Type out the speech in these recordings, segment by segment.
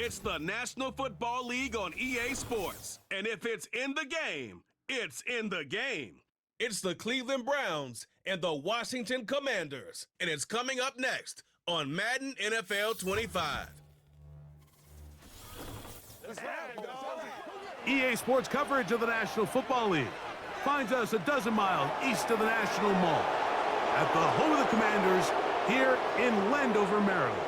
It's the National Football League on EA Sports. And if it's in the game, it's in the game. It's the Cleveland Browns and the Washington Commanders. And it's coming up next on Madden NFL 25. EA Sports coverage of the National Football League finds us a dozen miles east of the National Mall at the home of the Commanders here in Landover, Maryland.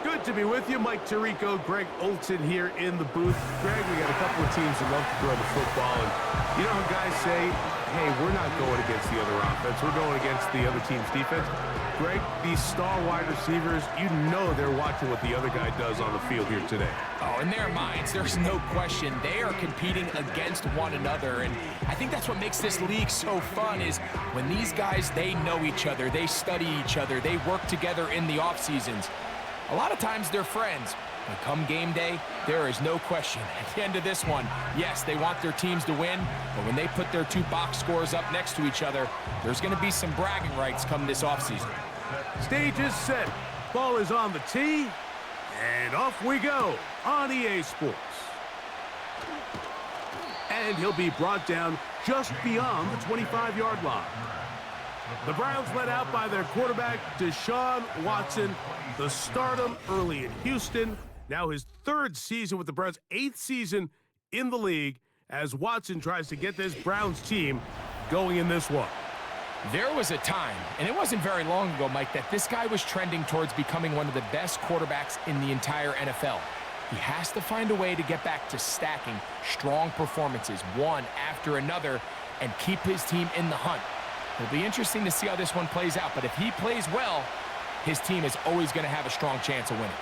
Good to be with you. Mike Tirico, Greg Olson here in the booth. Greg, we got a couple of teams that love to throw the football, and you know how guys say, hey, we're not going against the other offense, we're going against the other team's defense. Greg, these star wide receivers, you know they're watching what the other guy does on the field here today. Oh, in their minds, there's no question. They are competing against one another, and I think that's what makes this league so fun is when these guys, they know each other, they study each other, they work together in the off seasons. A lot of times they're friends, but come game day, there is no question. At the end of this one, yes, they want their teams to win, but when they put their two box scores up next to each other, there's going to be some bragging rights come this offseason. Stage is set. Ball is on the tee, and off we go on EA Sports. And he'll be brought down just beyond the 25-yard line. The Browns led out by their quarterback, Deshaun Watson, the stardom early in Houston. Now his third season with the Browns, 8th season in the league, as Watson tries to get this Browns team going in this one. There was a time, and it wasn't very long ago, Mike, that this guy was trending towards becoming one of the best quarterbacks in the entire NFL. He has to find a way to get back to stacking strong performances, one after another, and keep his team in the hunt. It'll be interesting to see how this one plays out, but if he plays well, his team is always going to have a strong chance of winning.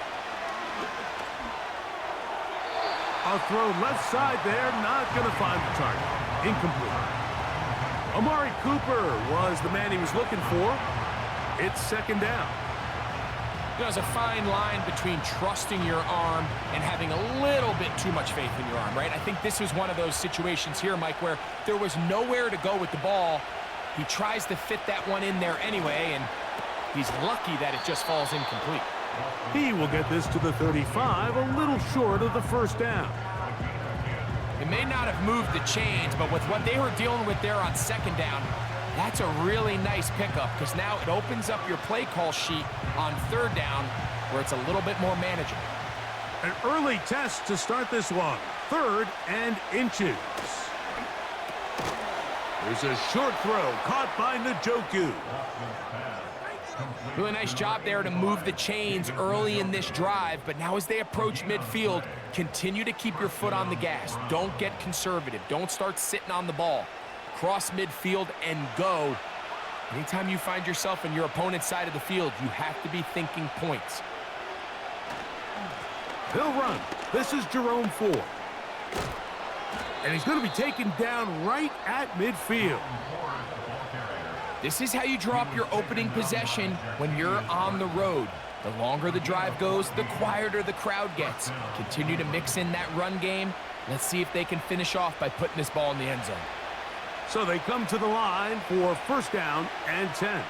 A throw left side there, not going to find the target. Incomplete. Amari Cooper was the man he was looking for. It's second down. There's a fine line between trusting your arm and having a little bit too much faith in your arm, right? I think this was one of those situations here, Mike, where there was nowhere to go with the ball. He tries to fit that one in there anyway, and he's lucky that it just falls incomplete. He will get this to the 35, a little short of the first down. It may not have moved the chains, but with what they were dealing with there on second down, that's a really nice pickup because now it opens up your play call sheet on third down where it's a little bit more manageable. An early test to start this one. 3rd and inches. There's a short throw caught by Njoku. Really nice job there to move the chains early in this drive, but now as they approach midfield, continue to keep your foot on the gas. Don't get conservative. Don't start sitting on the ball. Cross midfield and go. Anytime you find yourself on your opponent's side of the field, you have to be thinking points. He'll run. This is Jerome Ford. And he's going to be taken down right at midfield. This is how you draw up your opening possession when you're on the road. The longer the drive goes, the quieter the crowd gets. Continue to mix in that run game. Let's see if they can finish off by putting this ball in the end zone. So they come to the line for first down and 10.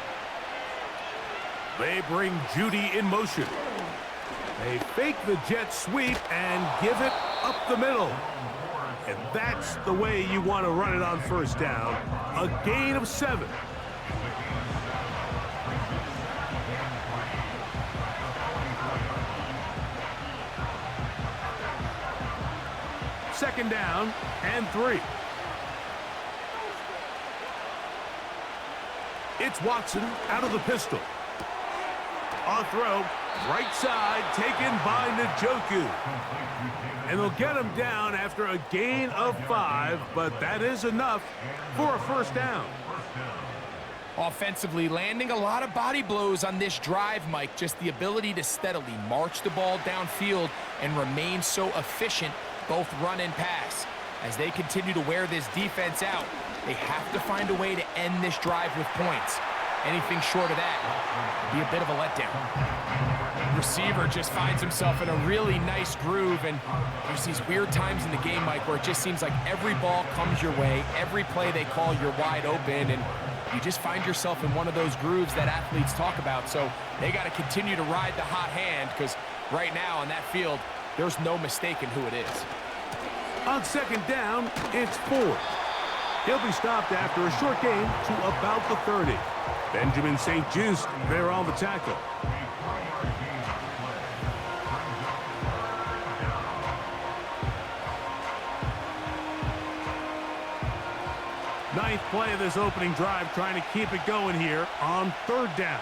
They bring Judy in motion. They fake the jet sweep and give it up the middle. And that's the way you want to run it on first down. A gain of 7. Second down and 3. It's Watson out of the pistol. A throw, right side, taken by Njoku. And they'll get him down after a gain of 5, but that is enough for a first down. Offensively, landing a lot of body blows on this drive, Mike. Just the ability to steadily march the ball downfield and remain so efficient, both run and pass. As they continue to wear this defense out, they have to find a way to end this drive with points. Anything short of that would be a bit of a letdown. Receiver just finds himself in a really nice groove, and there's these weird times in the game, Mike, where it just seems like every ball comes your way, every play they call, you're wide open, and you just find yourself in one of those grooves that athletes talk about. So they got to continue to ride the hot hand because right now on that field, there's no mistaking who it is. On second down, it's Ford. He'll be stopped after a short gain to about the 30. Benjamin St. Juste there on the tackle. Ninth play of this opening drive, trying to keep it going here on third down.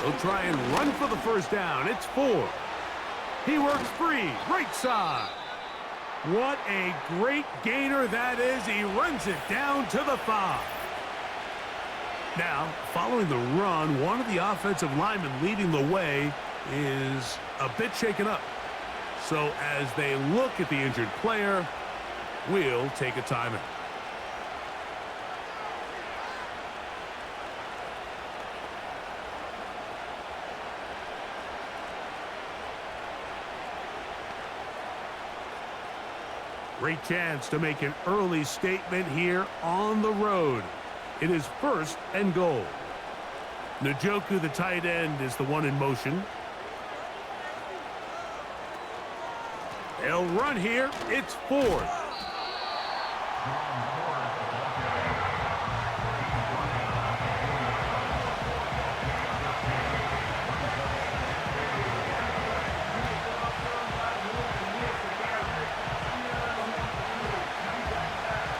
He'll try and run for the first down. It's Ford. He works free, right side. What a great gainer that is. He runs it down to the 5. Now, following the run, one of the offensive linemen leading the way is a bit shaken up. So as they look at the injured player, we'll take a timeout. Great chance to make an early statement here on the road. It is first and goal. Njoku, the tight end, is the one in motion. They'll run here. It's Ford.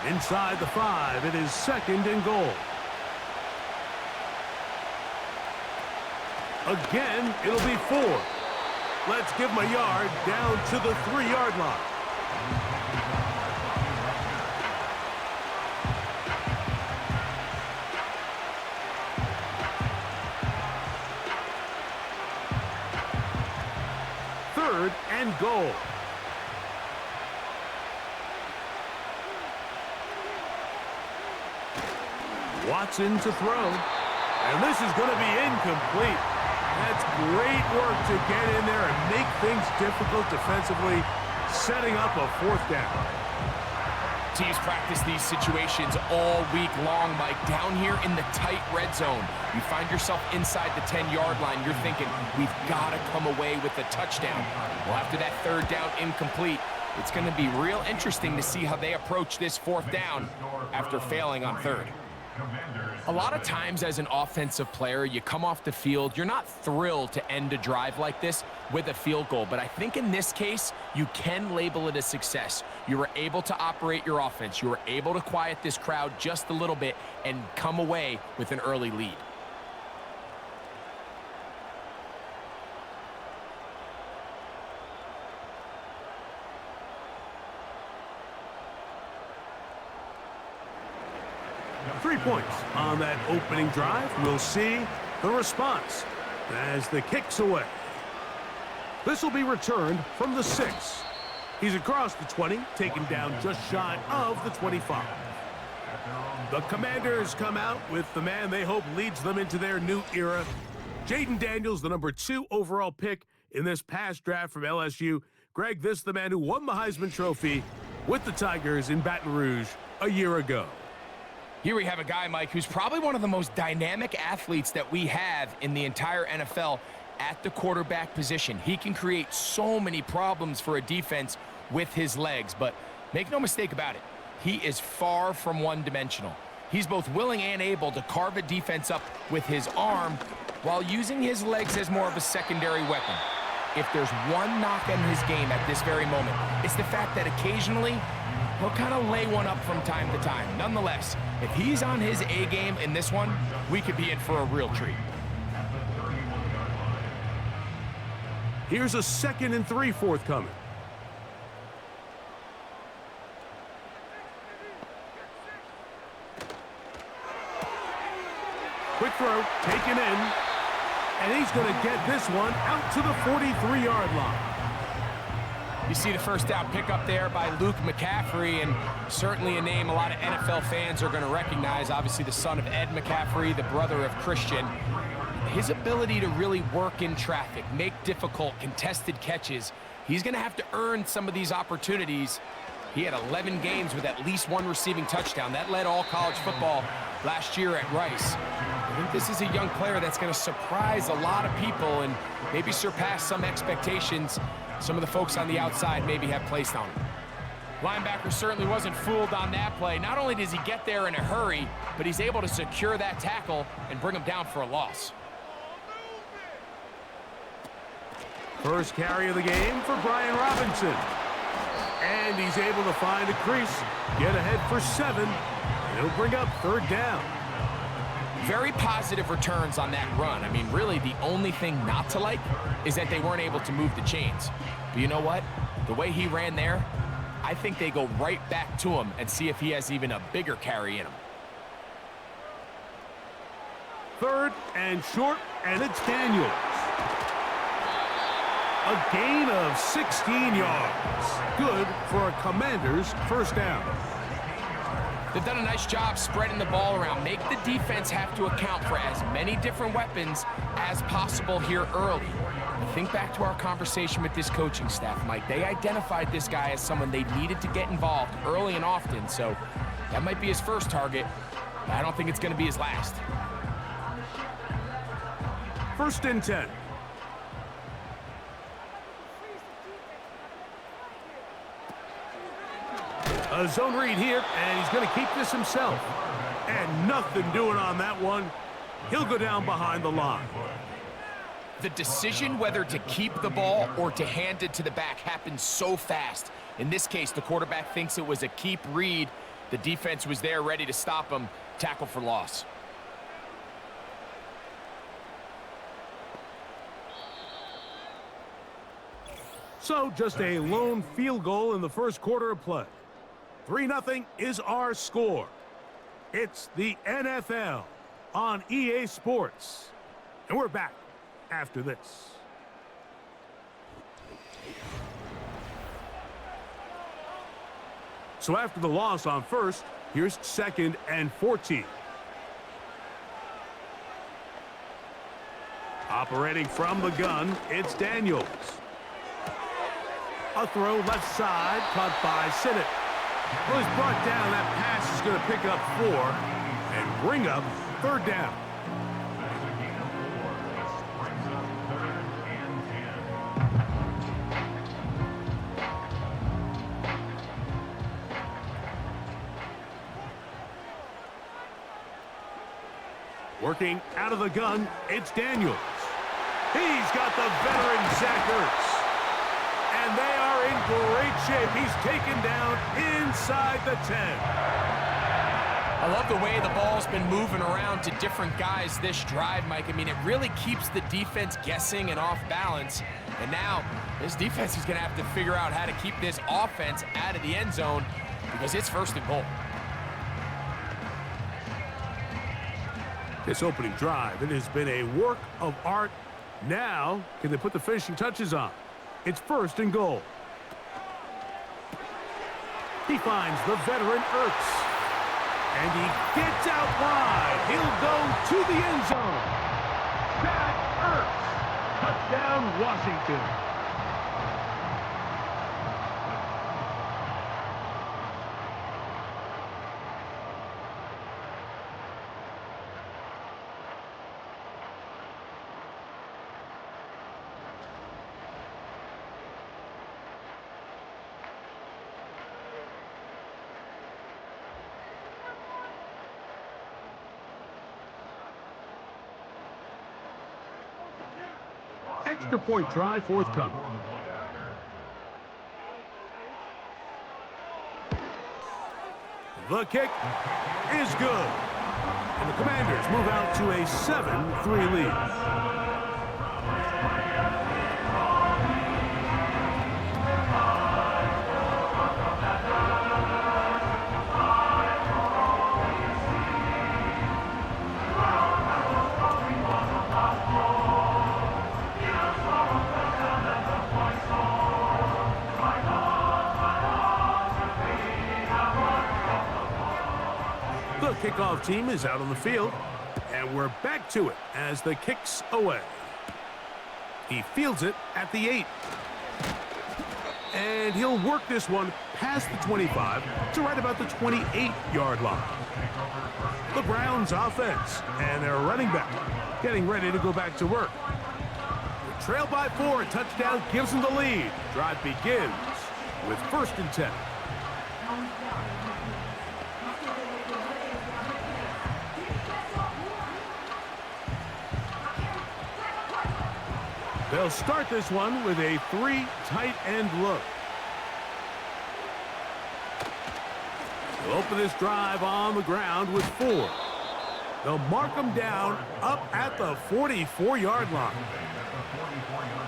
Inside the 5, it is second and goal. Again, it'll be Ford. Let's give him a yard down to the 3-yard line. Third and goal. Watson to throw. And this is going to be incomplete. That's great work to get in there and make things difficult defensively, setting up a fourth down. Teams practice these situations all week long, Mike. Down here in the tight red zone, you find yourself inside the 10-yard line. You're thinking, we've got to come away with a touchdown. Well, after that third down incomplete, it's going to be real interesting to see how they approach this fourth down after failing on third. A lot of times as an offensive player, you come off the field, you're not thrilled to end a drive like this with a field goal. But I think in this case, you can label it a success. You were able to operate your offense. You were able to quiet this crowd just a little bit and come away with an early lead. Now 3 points on that opening drive. We'll see the response as the kick's away. This will be returned from the 6. He's across the 20, taken down just shy of the 25. The Commanders come out with the man they hope leads them into their new era. Jaden Daniels, the number 2 overall pick in this past draft from LSU. Greg, this is the man who won the Heisman Trophy with the Tigers in Baton Rouge a year ago. Here we have a guy, Mike, who's probably one of the most dynamic athletes that we have in the entire NFL at the quarterback position. He can create so many problems for a defense with his legs, but make no mistake about it, he is far from one-dimensional. He's both willing and able to carve a defense up with his arm while using his legs as more of a secondary weapon. If there's one knock on his game at this very moment, it's the fact that occasionally he'll kind of lay one up from time to time. Nonetheless, if he's on his A game in this one, we could be in for a real treat. Here's a 2nd and 3 forthcoming. Quick throw, taken in. And he's going to get this one out to the 43-yard line. You see the first down pickup there by Luke McCaffrey, and certainly a name a lot of NFL fans are going to recognize. Obviously the son of Ed McCaffrey, the brother of Christian. His ability to really work in traffic, make difficult contested catches, he's going to have to earn some of these opportunities. He had 11 games with at least 1 receiving touchdown. That led all college football last year at Rice. I think this is a young player that's going to surprise a lot of people and maybe surpass some expectations some of the folks on the outside maybe have placed on him. Linebacker certainly wasn't fooled on that play. Not only does he get there in a hurry, but he's able to secure that tackle and bring him down for a loss. First carry of the game for Brian Robinson. And he's able to find a crease, get ahead for 7, and he'll bring up 3rd down. Very positive returns on that run. I mean, really, the only thing not to like is that they weren't able to move the chains. But you know what? The way he ran there, I think they go right back to him and see if he has even a bigger carry in him. 3rd and short, and it's Daniels. A gain of 16 yards. Good for a Commanders' 1st down. They've done a nice job spreading the ball around. Make the defense have to account for as many different weapons as possible here early. Think back to our conversation with this coaching staff, Mike. They identified this guy as someone they needed to get involved early and often, so that might be his first target, but I don't think it's going to be his last. 1st and 10. A zone read here, and he's going to keep this himself. And nothing doing on that one. He'll go down behind the line. The decision whether to keep the ball or to hand it to the back happens so fast. In this case, the quarterback thinks it was a keep read. The defense was there ready to stop him. Tackle for loss. So just a lone field goal in the 1st quarter of play. 3-0 is our score. It's the NFL on EA Sports. And we're back after this. So after the loss on 1st, here's 2nd and 14. Operating from the gun, it's Daniels. A throw left side, caught by Sinnott. Well, he's brought down. That pass is going to pick up 4 and bring up 3rd down. Working out of the gun, it's Daniels. He's got the veteran Zach Ertz. And they are in great shape. He's taken down inside the 10. I love the way the ball's been moving around to different guys this drive, Mike. I mean, it really keeps the defense guessing and off balance. And now this defense is going to have to figure out how to keep this offense out of the end zone because it's 1st and goal. This opening drive, it has been a work of art. Now, can they put the finishing touches on? It's 1st and goal. He finds the veteran Ertz. And he gets out wide. He'll go to the end zone. Zach Ertz. Touchdown, Washington. Extra point try forthcoming. The kick is good. And the Commanders move out to a 7-3 lead. The kickoff team is out on the field, and we're back to it as the kick's away. He fields it at the 8. And he'll work this one past the 25 to right about the 28-yard line. The Browns offense and their running back getting ready to go back to work. The trail by 4, a touchdown gives them the lead. Drive begins with 1st and 10. They'll start this one with a 3 tight end look. They'll open this drive on the ground with 4. They'll mark them down up at the 44-yard line.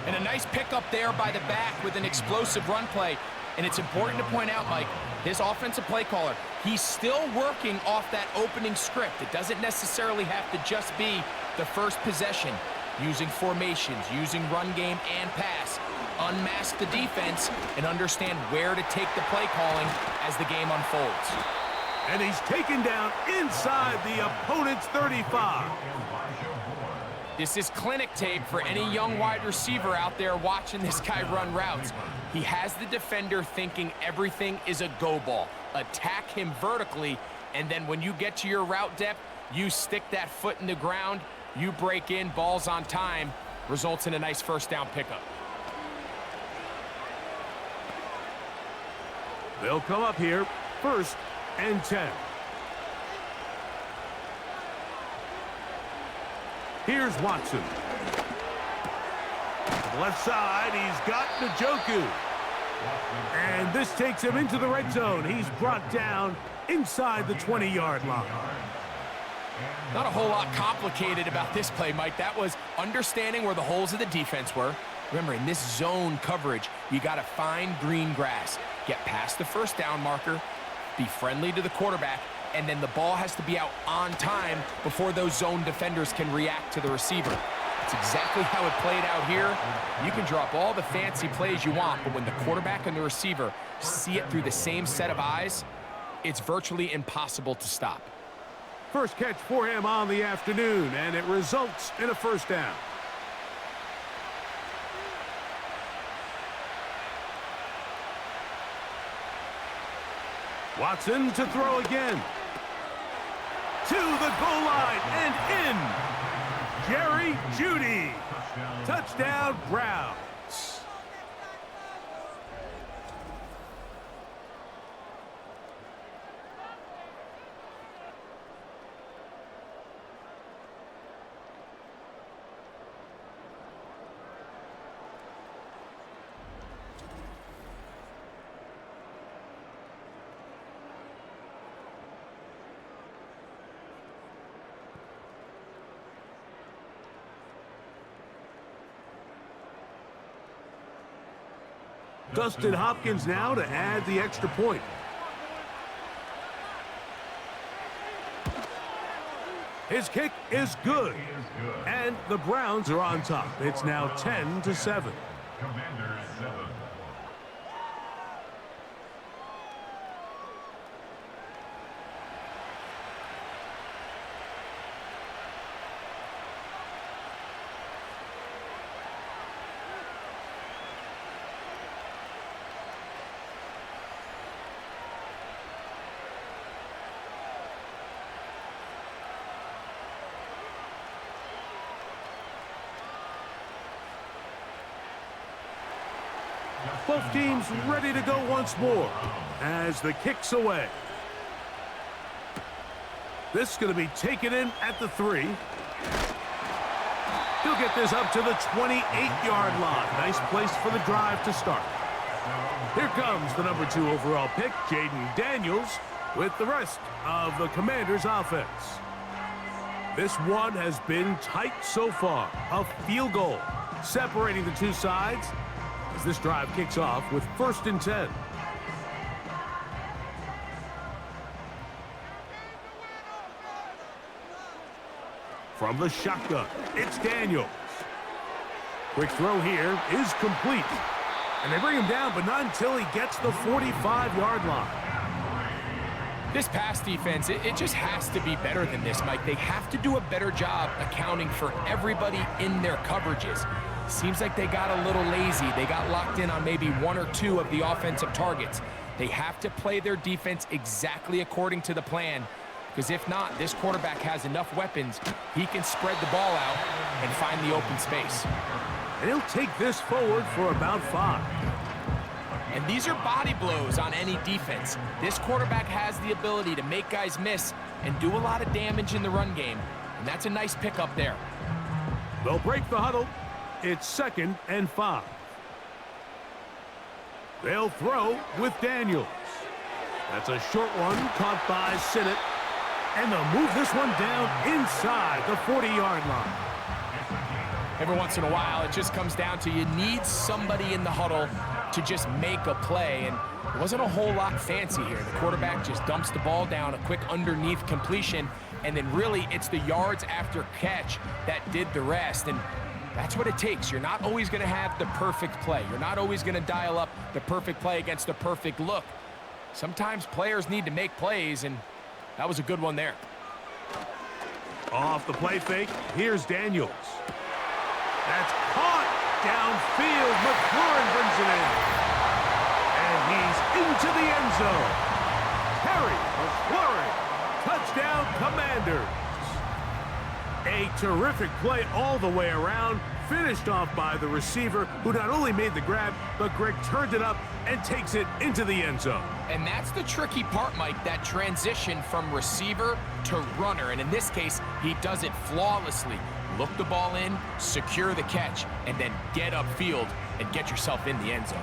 And a nice pickup there by the back with an explosive run play. And it's important to point out, Mike, his offensive play caller, he's still working off that opening script. It doesn't necessarily have to just be the first possession. Using formations, using run game and pass, unmask the defense, and understand where to take the play calling as the game unfolds. And he's taken down inside the opponent's 35. This is clinic tape for any young wide receiver out there watching this guy run routes. He has the defender thinking everything is a go ball. Attack him vertically, and then when you get to your route depth, you stick that foot in the ground, you break in, balls on time, results in a nice 1st down pickup. They'll come up here, 1st and 10. Here's Watson. To the left side, he's got Njoku. And this takes him into the red zone. He's brought down inside the 20-yard line. Not a whole lot complicated about this play, Mike. That was understanding where the holes of the defense were. Remember, in this zone coverage, you got to find green grass. Get past the 1st down marker, be friendly to the quarterback, and then the ball has to be out on time before those zone defenders can react to the receiver. That's exactly how it played out here. You can drop all the fancy plays you want, but when the quarterback and the receiver see it through the same set of eyes, it's virtually impossible to stop. First catch for him on the afternoon, and it results in a 1st down. Watson to throw again. To the goal line and in. Jerry Jeudy. Touchdown, Browns. Dustin Hopkins now to add the extra point. His kick is good. And the Browns are on top. It's now 10-7. Commanders 7. Both teams ready to go once more as the kick's away. This is going to be taken in at the 3. He'll get this up to the 28-yard line. Nice place for the drive to start. Here comes the number 2 overall pick, Jaden Daniels, with the rest of the Commanders' offense. This one has been tight so far. A field goal separating the two sides as this drive kicks off with 1st and 10. From the shotgun, it's Daniels. Quick throw here is complete. And they bring him down, but not until he gets the 45-yard line. This pass defense, it just has to be better than this, Mike. They have to do a better job accounting for everybody in their coverages. Seems like they got a little lazy. They got locked in on maybe one or two of the offensive targets. They have to play their defense exactly according to the plan, because if not, this quarterback has enough weapons. He can spread the ball out and find the open space. And he'll take this forward for about 5. And these are body blows on any defense. This quarterback has the ability to make guys miss and do a lot of damage in the run game. And that's a nice pickup there. They'll break the huddle. It's 2nd and 5. They'll throw with Daniels. That's a short one caught by Sinnott. And they'll move this one down inside the 40-yard line. Every once in a while, it just comes down to you need somebody in the huddle to just make a play, and it wasn't a whole lot fancy here. The quarterback just dumps the ball down, a quick underneath completion, and then really it's the yards after catch that did the rest, and that's what it takes. You're not always going to have the perfect play. You're not always going to dial up the perfect play against the perfect look. Sometimes players need to make plays, and that was a good one there. Off the play fake, here's Daniels. That's caught downfield. McLaurin brings it in. And he's into the end zone. Harry McLaurin, touchdown Commanders. A terrific play all the way around, finished off by the receiver, who not only made the grab, but Greg turned it up and takes it into the end zone. And that's the tricky part, Mike, that transition from receiver to runner. And in this case, he does it flawlessly. Look the ball in, secure the catch, and then get upfield and get yourself in the end zone.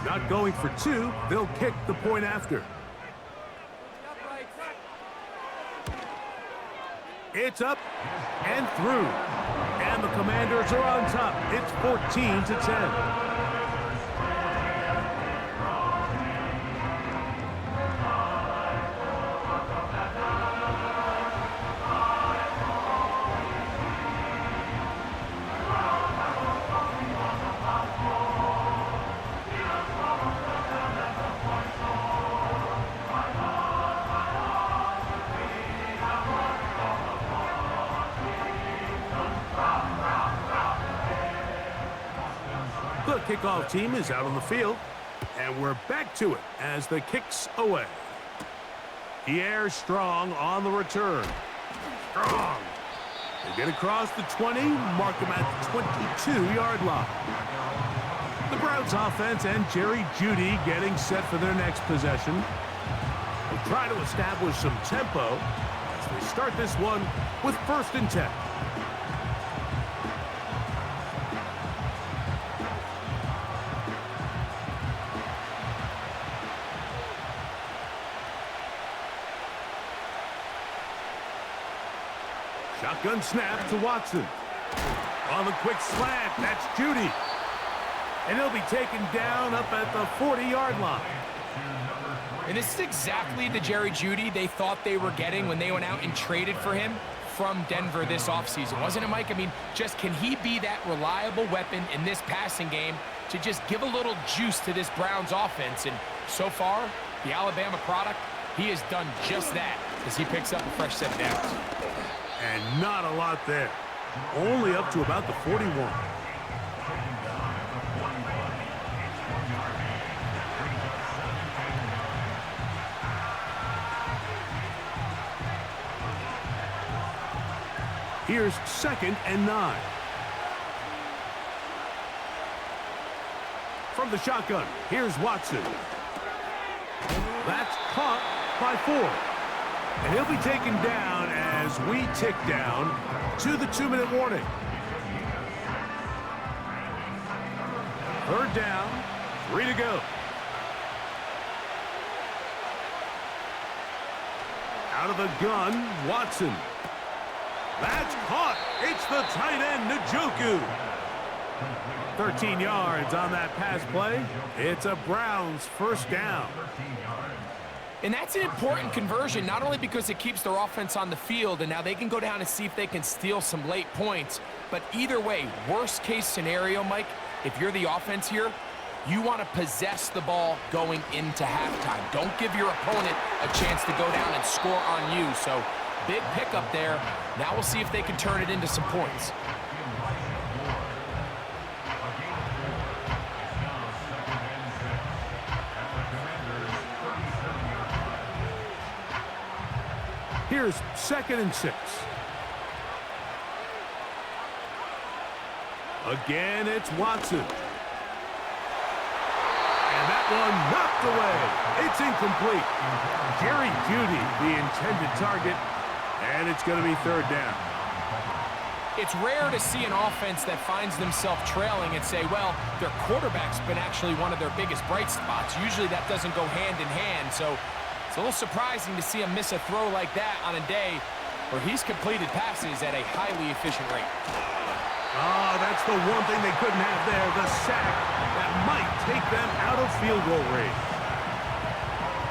Not going for 2, they'll kick the point after. It's up and through. And the Commanders are on top. It's 14-10. The kickoff team is out on the field, and we're back to it as the kick's away. Pierre Strong on the return. Strong. They get across the 20, mark them at the 22-yard line. The Browns offense and Jerry Jeudy getting set for their next possession. They'll try to establish some tempo as they start this one with 1st and 10. Shotgun snap to Watson. On the quick slant, that's Jeudy. And he'll be taken down up at the 40-yard line. And this is exactly the Jerry Jeudy they thought they were getting when they went out and traded for him from Denver this offseason. Wasn't it, Mike? I mean, just can he be that reliable weapon in this passing game to just give a little juice to this Browns offense? And so far, the Alabama product, he has done just that as he picks up a fresh set of downs. And not a lot there. Only up to about the 41. Here's 2nd and 9. From the shotgun, here's Watson. That's caught by 4. And he'll be taken down as we tick down to the 2-minute warning. 3rd down, 3 to go. Out of the gun, Watson. That's caught. It's the tight end, Njoku. 13 yards on that pass play. It's a Browns 1st down. And that's an important conversion, not only because it keeps their offense on the field, and now they can go down and see if they can steal some late points, but either way, worst case scenario, Mike, if you're the offense here, you want to possess the ball going into halftime. Don't give your opponent a chance to go down and score on you. So Big pickup there. Now we'll see if they can turn it into some points. Here's 2nd and 6. Again, it's Watson. And that one knocked away. It's incomplete. Jerry Jeudy, the intended target, and it's going to be 3rd down. It's rare to see an offense that finds themselves trailing and say, well, their quarterback's been actually one of their biggest bright spots. Usually that doesn't go hand in hand, so it's a little surprising to see him miss a throw like that on a day where he's completed passes at a highly efficient rate. Oh, that's the one thing they couldn't have there, the sack that might take them out of field goal range.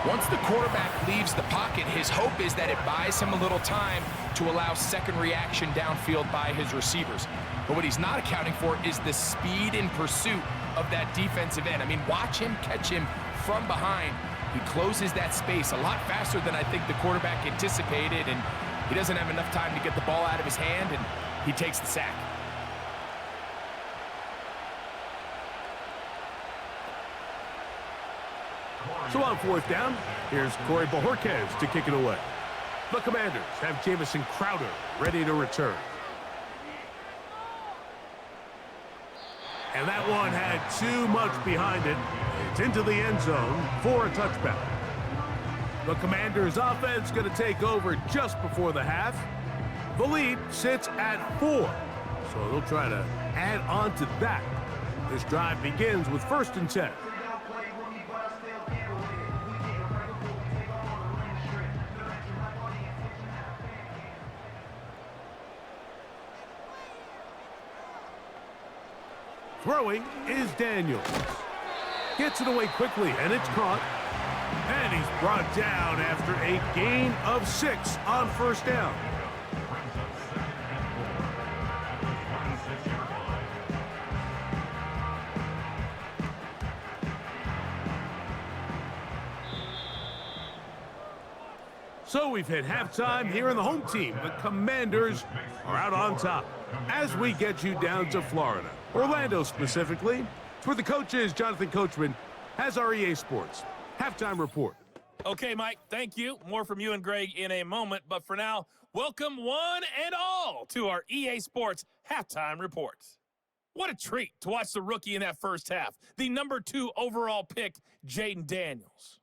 Once the quarterback leaves the pocket, his hope is that it buys him a little time to allow second reaction downfield by his receivers. But what he's not accounting for is the speed in pursuit of that defensive end. I mean, watch him catch him from behind. He closes that space a lot faster than I think the quarterback anticipated, and he doesn't have enough time to get the ball out of his hand, and he takes the sack. So on 4th down, here's Corey Bojorquez to kick it away. The Commanders have Jamison Crowder ready to return. And that one had too much behind it. It's into the end zone for a touchback. The Commanders' offense going to take over just before the half. The lead sits at 4, so they'll try to add on to that. This drive begins with 1st and 10. Throwing is Daniels. Gets it away quickly, and it's caught. And he's brought down after a gain of 6 on 1st down. So we've hit halftime here in the home team. The Commanders are out on top as we get you down to Florida. Orlando specifically. It's where the coach is. Jonathan Coachman has our EA Sports halftime report. Okay, Mike, thank you. More from you and Greg in a moment. But for now, welcome one and all to our EA Sports halftime report. What a treat to watch the rookie in that first half. The number 2 overall pick, Jaden Daniels.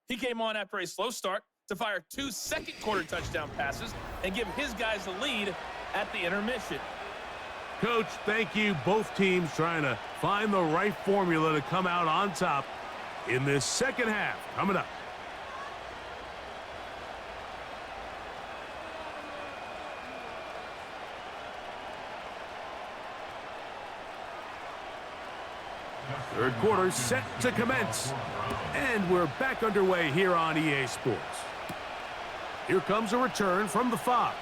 He came on after a slow start to fire 2 second-quarter touchdown passes and give his guys the lead at the intermission. Coach, thank you. Both teams trying to find the right formula to come out on top in this second half. Coming up. Third quarter set to commence. And we're back underway here on EA Sports. Here comes a return from the 5.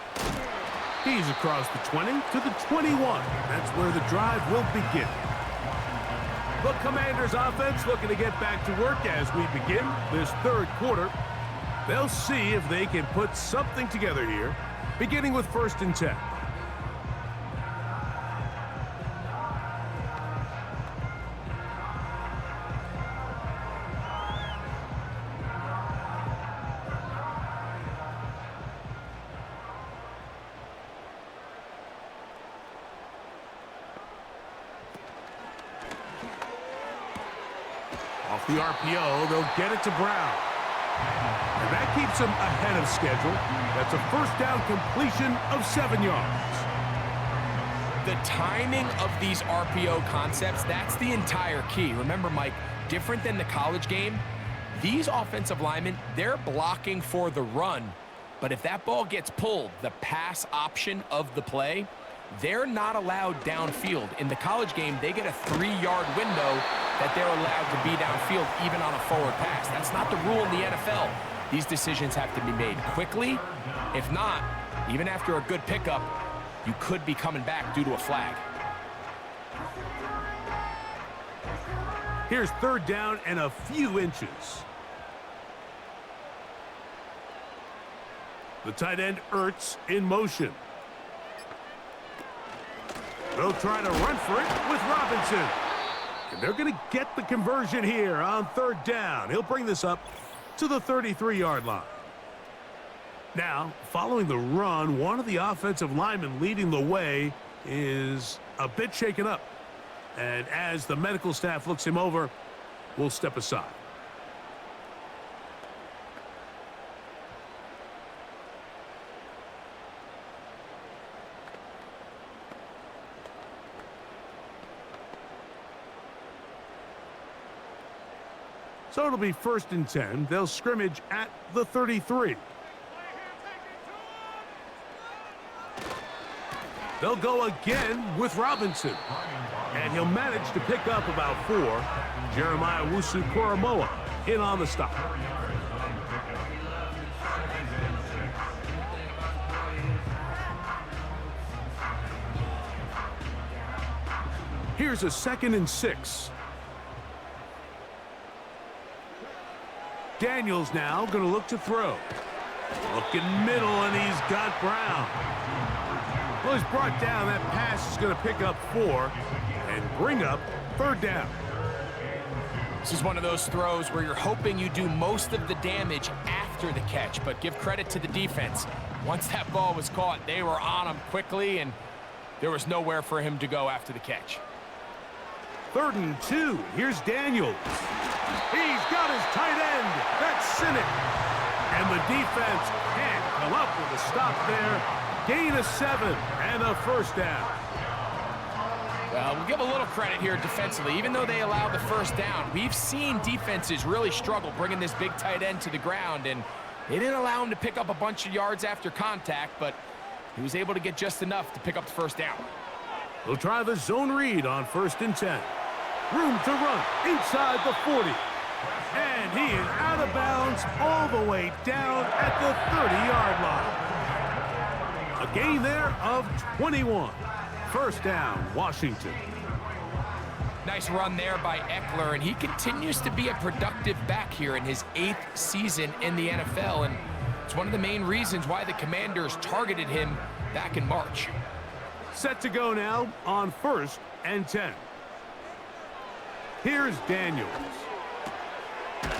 He's across the 20 to the 21. That's where the drive will begin. The Commanders offense looking to get back to work as we begin this third quarter. They'll see if they can put something together here, beginning with 1st and 10. Off the RPO, they'll get it to Brown. And that keeps him ahead of schedule. That's a 1st down completion of 7 yards. The timing of these RPO concepts, that's the entire key. Remember, Mike, different than the college game, these offensive linemen, they're blocking for the run. But if that ball gets pulled, the pass option of the play, they're not allowed downfield. In the college game, they get a 3-yard window that they're allowed to be downfield even on a forward pass. That's not the rule in the NFL. These decisions have to be made quickly. If not, even after a good pickup, you could be coming back due to a flag. Here's 3rd down and a few inches. The tight end Ertz in motion. They'll try to run for it with Robinson. And they're going to get the conversion here on 3rd down. He'll bring this up to the 33-yard line. Now, following the run, one of the offensive linemen leading the way is a bit shaken up. And as the medical staff looks him over, we'll step aside. So it'll be 1st and 10. They'll scrimmage at the 33. They'll go again with Robinson. And he'll manage to pick up about 4. Jeremiah Wusu-Koromoa in on the stop. Here's a 2nd and 6. Daniels now going to look to throw. Looking middle, and he's got Brown. Well, he's brought down. That pass is going to pick up 4 and bring up 3rd down. This is one of those throws where you're hoping you do most of the damage after the catch, but give credit to the defense. Once that ball was caught, they were on him quickly, and there was nowhere for him to go after the catch. 3rd and 2. Here's Daniels. He's got his tight end. That's Sinnott. And the defense can't come up with a stop there. Gain of 7 and a 1st down. Well, we'll give a little credit here defensively. Even though they allowed the 1st down, we've seen defenses really struggle bringing this big tight end to the ground, and they didn't allow him to pick up a bunch of yards after contact, but he was able to get just enough to pick up the 1st down. We'll try the zone read on 1st and 10. Room to run inside the 40. And he is out of bounds all the way down at the 30-yard line. A gain there of 21. 1st down, Washington. Nice run there by Eckler, and he continues to be a productive back here in his 8th season in the NFL, and it's one of the main reasons why the Commanders targeted him back in March. Set to go now on 1st and 10. Here's Daniels.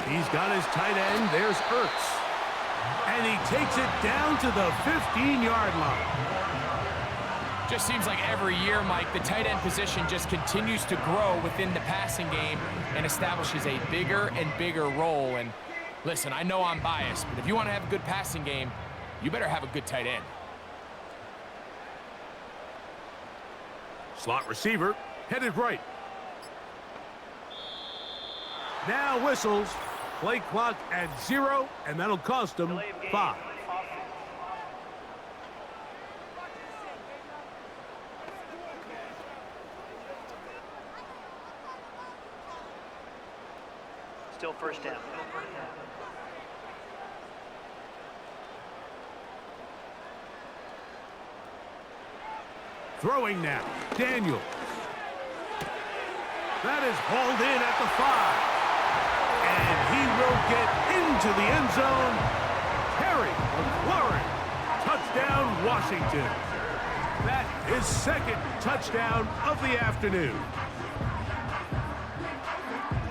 He's got his tight end. There's Ertz. And he takes it down to the 15-yard line. Just seems like every year, Mike, the tight end position just continues to grow within the passing game and establishes a bigger and bigger role. And listen, I know I'm biased, but if you want to have a good passing game, you better have a good tight end. Slot receiver headed right. Now whistles. Play clock at 0, and that'll cost them 5. Still 1st down. Throwing now. Daniels. That is hauled in at the 5. And he will get into the end zone. Terry McLaurin. Touchdown, Washington. That is 2nd touchdown of the afternoon.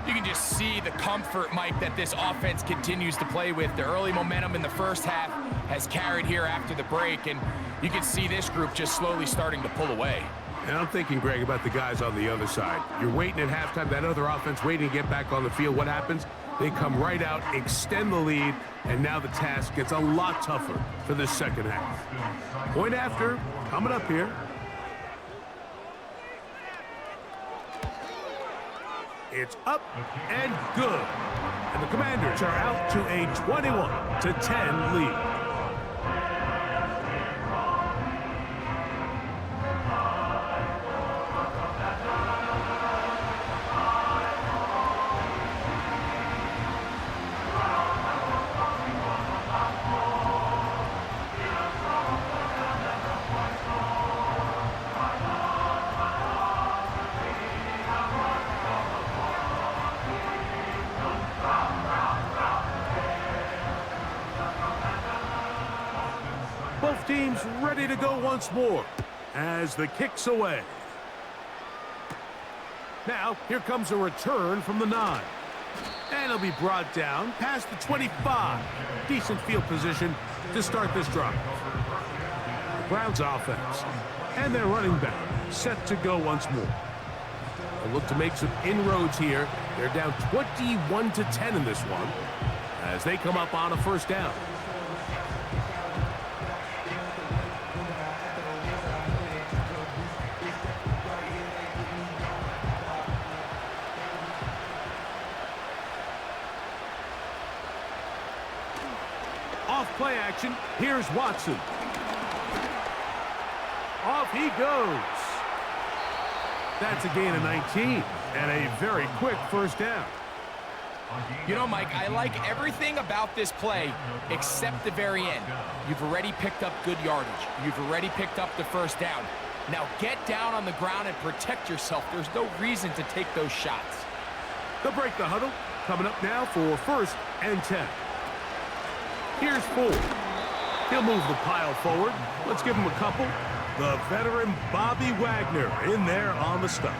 You can just see the comfort, Mike, that this offense continues to play with. The early momentum in the 1st half has carried here after the break, and you can see this group just slowly starting to pull away. And I'm thinking, Greg, about the guys on the other side. You're waiting at halftime, that other offense waiting to get back on the field. What happens? They come right out, extend the lead, and now the task gets a lot tougher for this 2nd half. Point after, coming up here. It's up and good. And the Commanders are out to a 21-10 lead. Both teams ready to go once more as the kick's away. Now, here comes a return from the 9. And it'll be brought down past the 25. Decent field position to start this drive. Browns offense and their running back set to go once more. They'll look to make some inroads here. They're down 21-10 in this one as they come up on a first down. Off play action, here's Watson. Off he goes. That's a gain of 19 and a very quick first down. You know, Mike, I like everything about this play except the very end. You've already picked up good yardage. You've already picked up the first down. Now get down on the ground and protect yourself. There's no reason to take those shots. They'll break the huddle. Coming up now for 1st and 10. Here's Ford. He'll move the pile forward. Let's give him a couple. The veteran Bobby Wagner in there on the stop.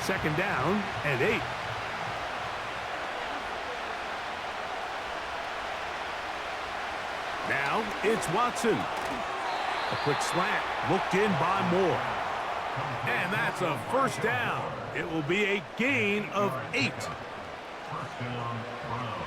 Second down and 8. Now it's Watson. A quick slant, looked in by Moore. And that's a first down. It will be a gain of 8. First down, Browns.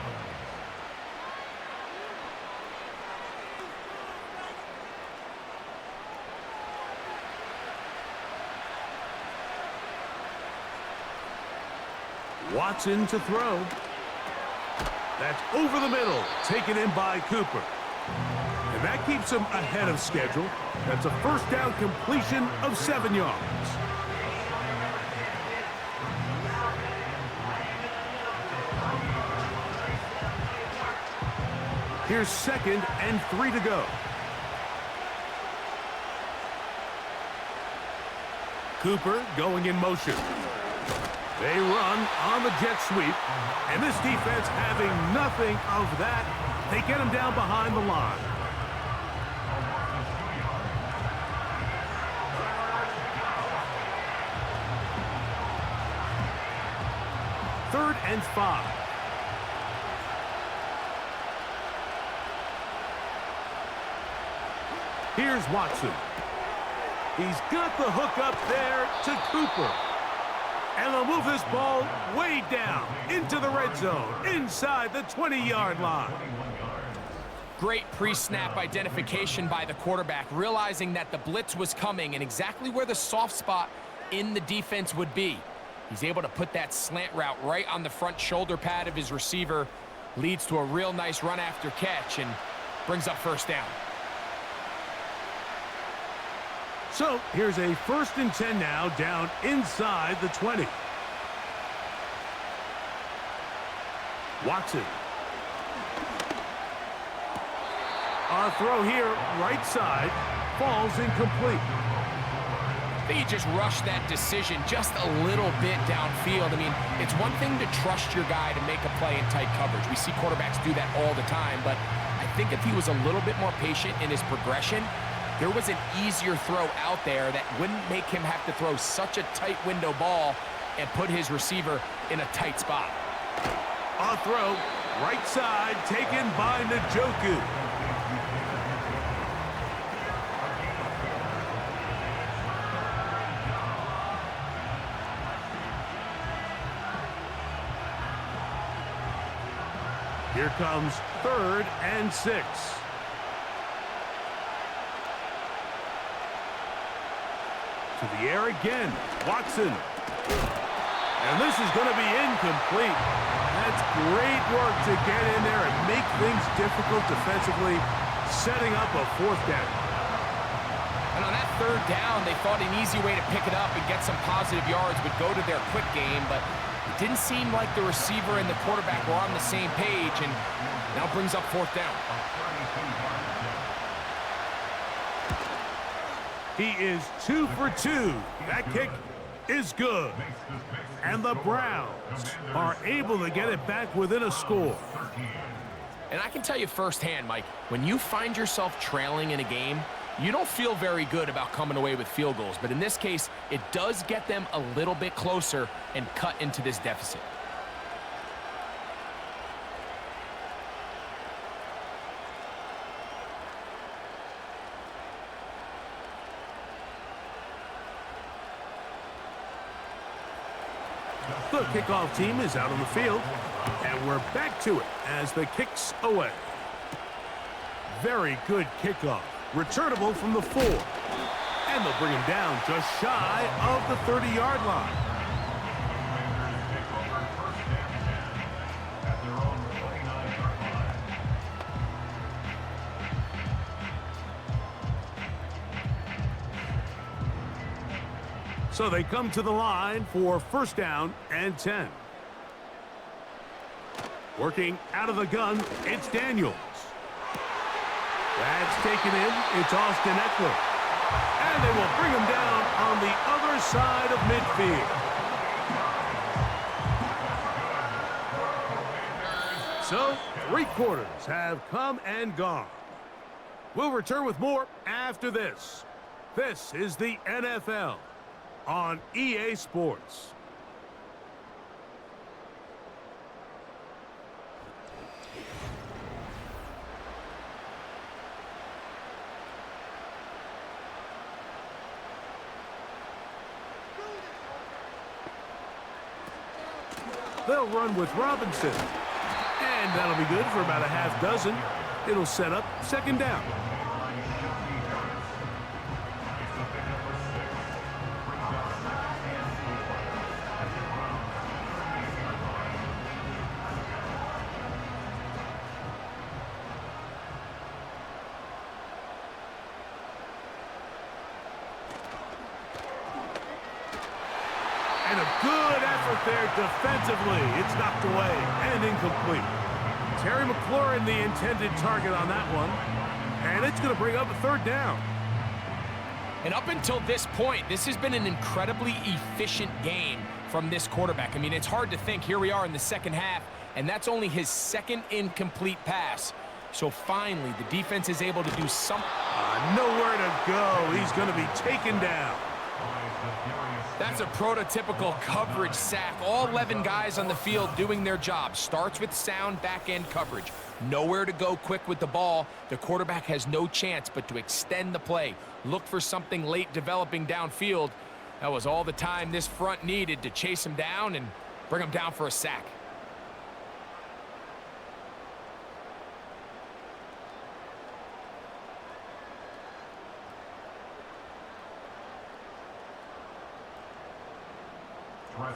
Watson to throw. That's over the middle, taken in by Cooper. And that keeps him ahead of schedule. That's a first down completion of 7 yards. Here's 2nd and 3 to go. Cooper going in motion. They run on the jet sweep, and this defense having nothing of that. They get him down behind the line. Third and 5. Here's Watson. He's got the hook up there to Cooper. And they'll move this ball way down into the red zone, inside the 20-yard line. Great pre-snap identification by the quarterback, realizing that the blitz was coming and exactly where the soft spot in the defense would be. He's able to put that slant route right on the front shoulder pad of his receiver, leads to a real nice run after catch, and brings up first down. So here's a 1st and 10 now, down inside the 20. Watson. Our throw here, right side, falls incomplete. I think he just rushed that decision just a little bit downfield. I mean, it's one thing to trust your guy to make a play in tight coverage. We see quarterbacks do that all the time, but I think if he was a little bit more patient in his progression, there was an easier throw out there that wouldn't make him have to throw such a tight window ball and put his receiver in a tight spot. A throw, right side, taken by Njoku. Here comes 3rd and 6. To the air again, Watson. And this is going to be incomplete. That's great work to get in there and make things difficult defensively, setting up a 4th down. And on that 3rd down, they thought an easy way to pick it up and get some positive yards would go to their quick game, but it didn't seem like the receiver and the quarterback were on the same page, and now brings up 4th down. He is 2 for 2. That kick is good. And the Browns are able to get it back within a score. And I can tell you firsthand, Mike, when you find yourself trailing in a game, you don't feel very good about coming away with field goals. But in this case, it does get them a little bit closer and cut into this deficit. The kickoff team is out on the field, and we're back to it as the kick's away. Very good kickoff. Returnable from the 4. And they'll bring him down just shy of the 30-yard line. So they come to the line for first down and 10. Working out of the gun, it's Daniels. That's taken in. It's Austin Eckler. And they will bring him down on the other side of midfield. So, 3 quarters have come and gone. We'll return with more after this. This is the NFL on EA Sports. They'll run with Robinson. And that'll be good for about a half dozen. It'll set up second down. And a good effort there defensively. It's knocked away and incomplete. Terry McLaurin, the intended target on that one. And it's going to bring up a third down. And up until this point, this has been an incredibly efficient game from this quarterback. I mean, it's hard to think. Here we are in the second half, and that's only his second incomplete pass. So finally, the defense is able to do something. Nowhere to go. He's going to be taken down. That's a prototypical coverage sack. All 11 guys on the field doing their job. Starts with sound back-end coverage. Nowhere to go quick with the ball. The quarterback has no chance but to extend the play. Look for something late developing downfield. That was all the time this front needed to chase him down and bring him down for a sack.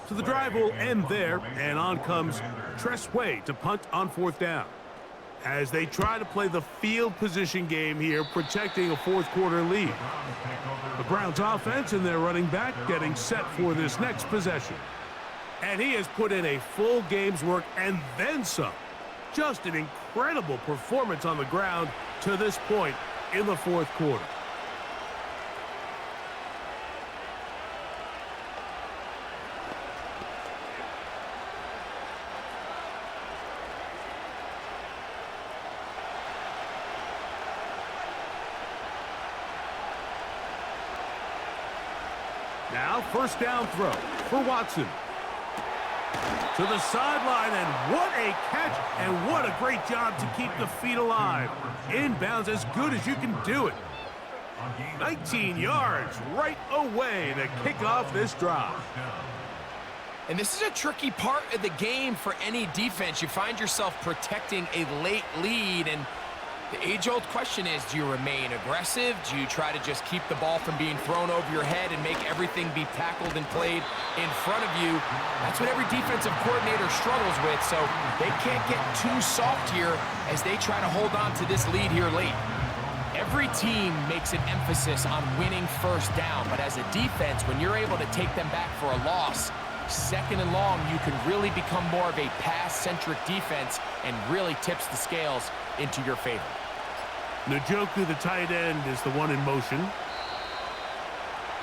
So the drive will end there, and on comes Tress Way to punt on fourth down. As they try to play the field position game here, protecting a fourth-quarter lead. The Browns offense and their running back getting set for this next possession. And he has put in a full game's work and then some. Just an incredible performance on the ground to this point in the fourth quarter. Now, first down throw for Watson. To the sideline, and what a catch, and what a great job to keep the feet alive. Inbounds as good as you can do it. 19 yards right away to kick off this drive. And this is a tricky part of the game for any defense. You find yourself protecting a late lead, and the age-old question is, do you remain aggressive? Do you try to just keep the ball from being thrown over your head and make everything be tackled and played in front of you? That's what every defensive coordinator struggles with, so they can't get too soft here as they try to hold on to this lead here late. Every team makes an emphasis on winning first down, but as a defense, when you're able to take them back for a loss, second and long, you can really become more of a pass-centric defense and really tips the scales into your favor. Njoku, the tight end, is the one in motion.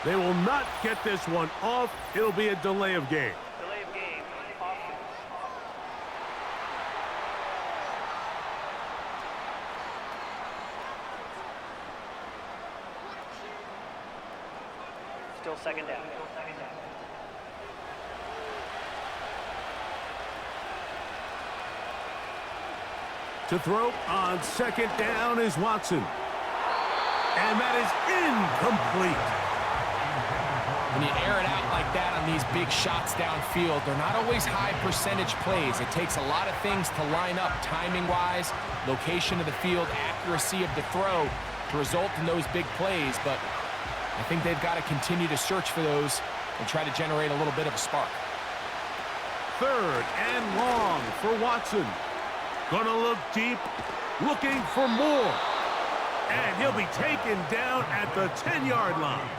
They will not get this one off. It'll be a delay of game. Delay of game. Offense. Still second down. To throw on second down is Watson. And that is incomplete. When you air it out like that on these big shots downfield, they're not always high percentage plays. It takes a lot of things to line up timing-wise, location of the field, accuracy of the throw to result in those big plays. But I think they've got to continue to search for those and try to generate a little bit of a spark. Third and long for Watson. Gonna look deep, looking for more. And he'll be taken down at the 10-yard line.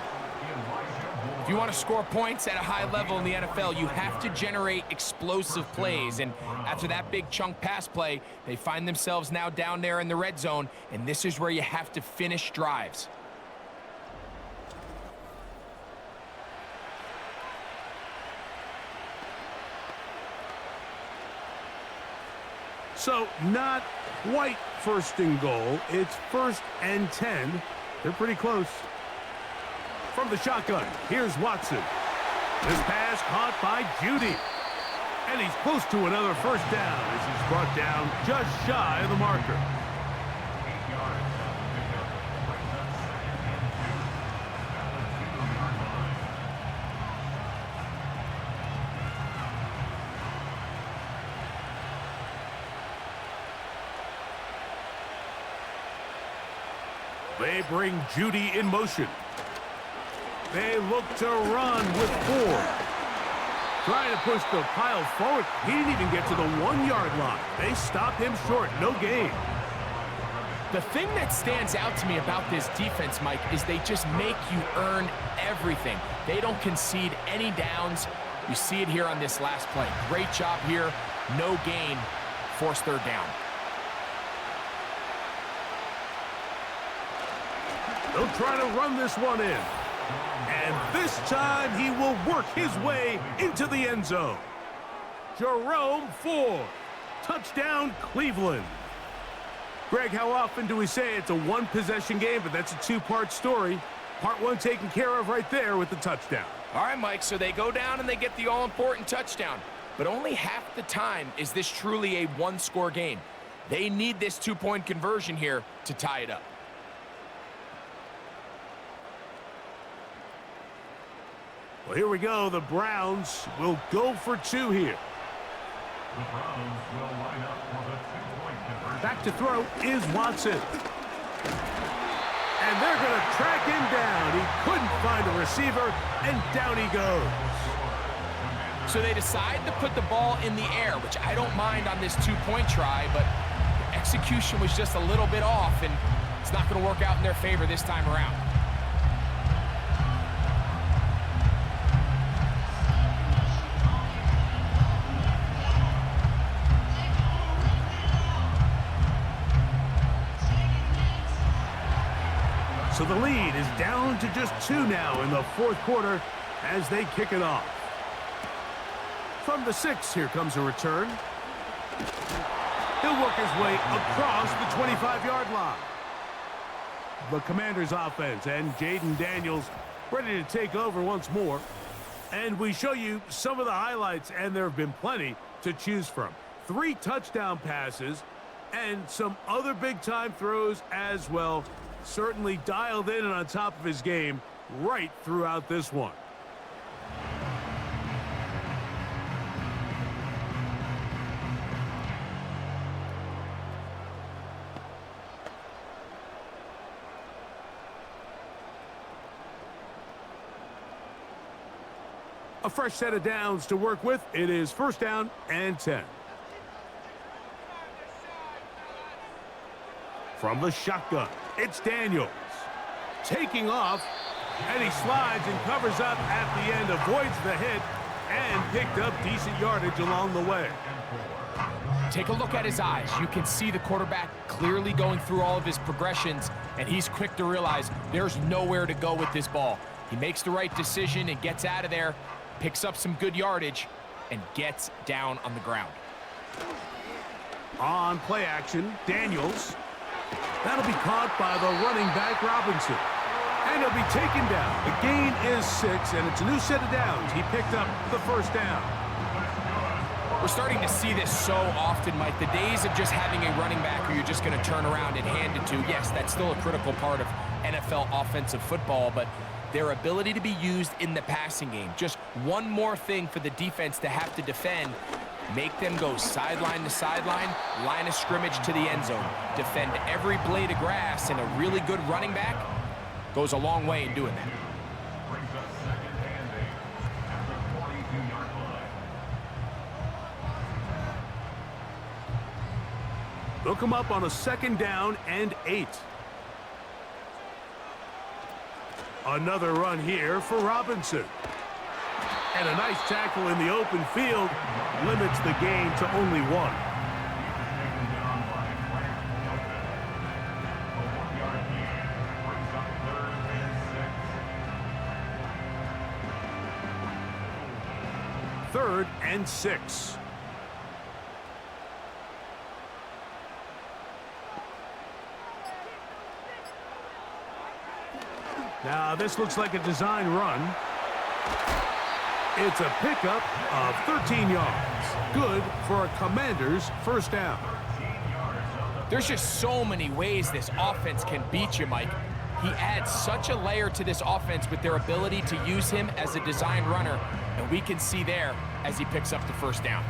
If you want to score points at a high level in the NFL, you have to generate explosive plays. And after that big chunk pass play, they find themselves now down there in the red zone, and this is where you have to finish drives. So not quite first and goal. It's 1st and 10. They're pretty close. From the shotgun, here's Watson. This pass caught by Judy. And he's close to another first down as he's brought down just shy of the marker. They bring Judy in motion. They look to run with 4. Trying to push the pile forward. He didn't even get to the 1-yard line. They stop him short. No gain. The thing that stands out to me about this defense, Mike, is they just make you earn everything. They don't concede any downs. You see it here on this last play. Great job here. No gain. Forced third down. They'll try to run this one in. And this time he will work his way into the end zone. Jerome Ford. Touchdown, Cleveland. Greg, how often do we say it's a one-possession game, but that's a two-part story? Part one taken care of right there with the touchdown. All right, Mike, so they go down and they get the all-important touchdown. But only half the time is this truly a one-score game. They need this two-point conversion here to tie it up. Well, here we go. The Browns will go for 2 here. The Browns will line up for the two-point conversion. Back to throw is Watson. And they're going to track him down. He couldn't find a receiver, and down he goes. So they decide to put the ball in the air, which I don't mind on this two-point try, but the execution was just a little bit off, and it's not going to work out in their favor this time around. So the lead is down to just 2 now in the fourth quarter as they kick it off. From the 6, here comes a return. He'll work his way across the 25-yard line. The Commanders' offense and Jaden Daniels ready to take over once more. And we show you some of the highlights, and there have been plenty to choose from. 3 touchdown passes and some other big-time throws as well. Certainly dialed in and on top of his game right throughout this one. A fresh set of downs to work with. It is 1st down and 10. From the shotgun, it's Daniels. Taking off, and he slides and covers up at the end, avoids the hit, and picked up decent yardage along the way. Take a look at his eyes. You can see the quarterback clearly going through all of his progressions, and he's quick to realize there's nowhere to go with this ball. He makes the right decision and gets out of there, picks up some good yardage, and gets down on the ground. On play action, Daniels. That'll be caught by the running back, Robinson. And he'll be taken down. The gain is 6, and it's a new set of downs. He picked up the first down. We're starting to see this so often, Mike. The days of just having a running back who you're just going to turn around and hand it to, yes, that's still a critical part of NFL offensive football, but their ability to be used in the passing game, just one more thing for the defense to have to defend, make them go sideline to sideline, line of scrimmage to the end zone, defend every blade of grass, and a really good running back goes a long way in doing that. Brings up second and 8 at the 42-yard line. They'll come up on a 2nd down and 8. Another run here for Robinson. And a nice tackle in the open field limits the gain to only 1. Taken down by Grant Hilton. A 1-yard gain brings up 3rd and 6. 3rd and 6. Now this looks like a design run. It's a pickup of 13 yards. Good for a Commander's first down. There's just so many ways this offense can beat you, Mike. He adds such a layer to this offense with their ability to use him as a design runner, and we can see there as he picks up the first down.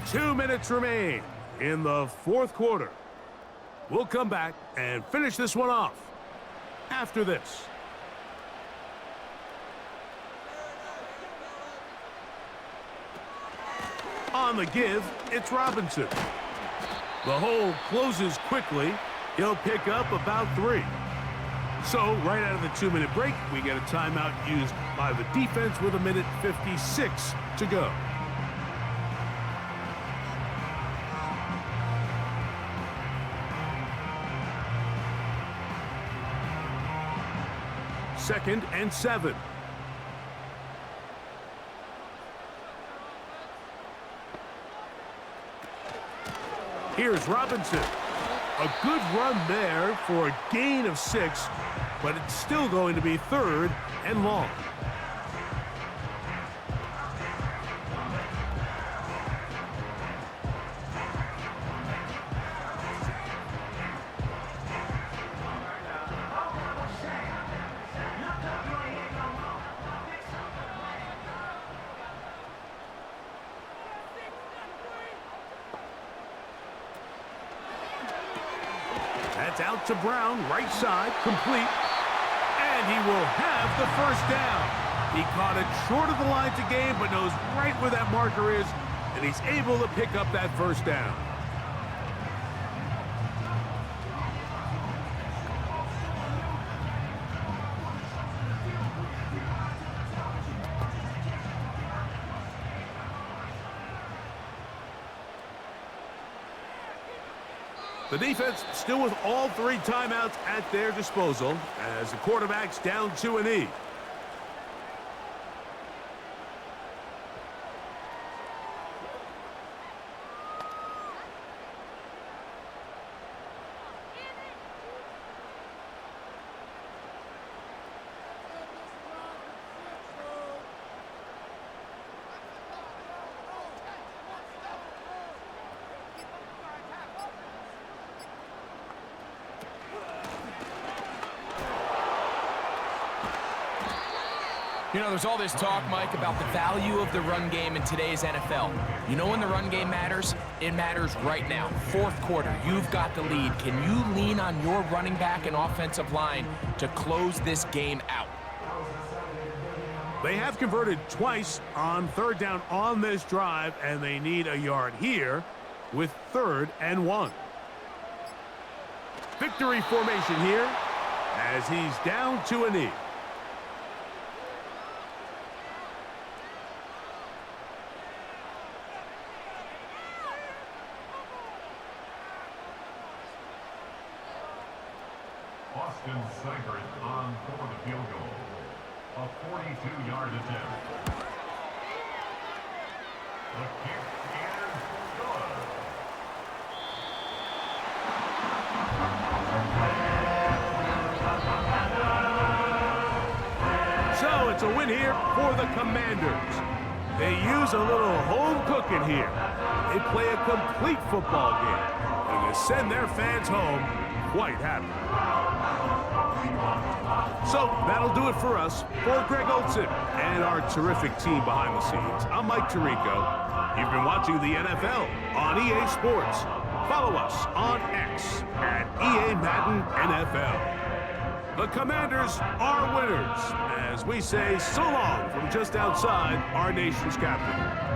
Two minutes remain in the 4th quarter. We'll come back and finish this one off after this. On the give, it's Robinson. The hole closes quickly. He'll pick up about 3. So, right out of the 2-minute break, we get a timeout used by the defense with 1:56 to go. Second and 7. Here's Robinson. A good run there for a gain of 6, but it's still going to be 3rd and long. That's out to Brown, right side, complete. And he will have the first down. He caught it short of the line to gain, but knows right where that marker is, and he's able to pick up that first down. The defense still with all 3 timeouts at their disposal as the quarterback's down to a knee. You know, there's all this talk, Mike, about the value of the run game in today's NFL. You know when the run game matters? It matters right now. 4th quarter, you've got the lead. Can you lean on your running back and offensive line to close this game out? They have converted twice on 3rd down on this drive, and they need a yard here with 3rd and 1. Victory formation here as he's down to a knee. Austin Seibert on for the field goal. A 42-yard attempt. The kick is good. So it's a win here for the Commanders. They use a little home cooking here. They play a complete football game, and they send their fans home quite happy. So that'll do it for us. For Greg Olson and our terrific team behind the scenes, I'm Mike Tirico. You've been watching the NFL on EA Sports. Follow us on X at EA Madden NFL. The Commanders are winners, as we say so long from just outside our nation's capital.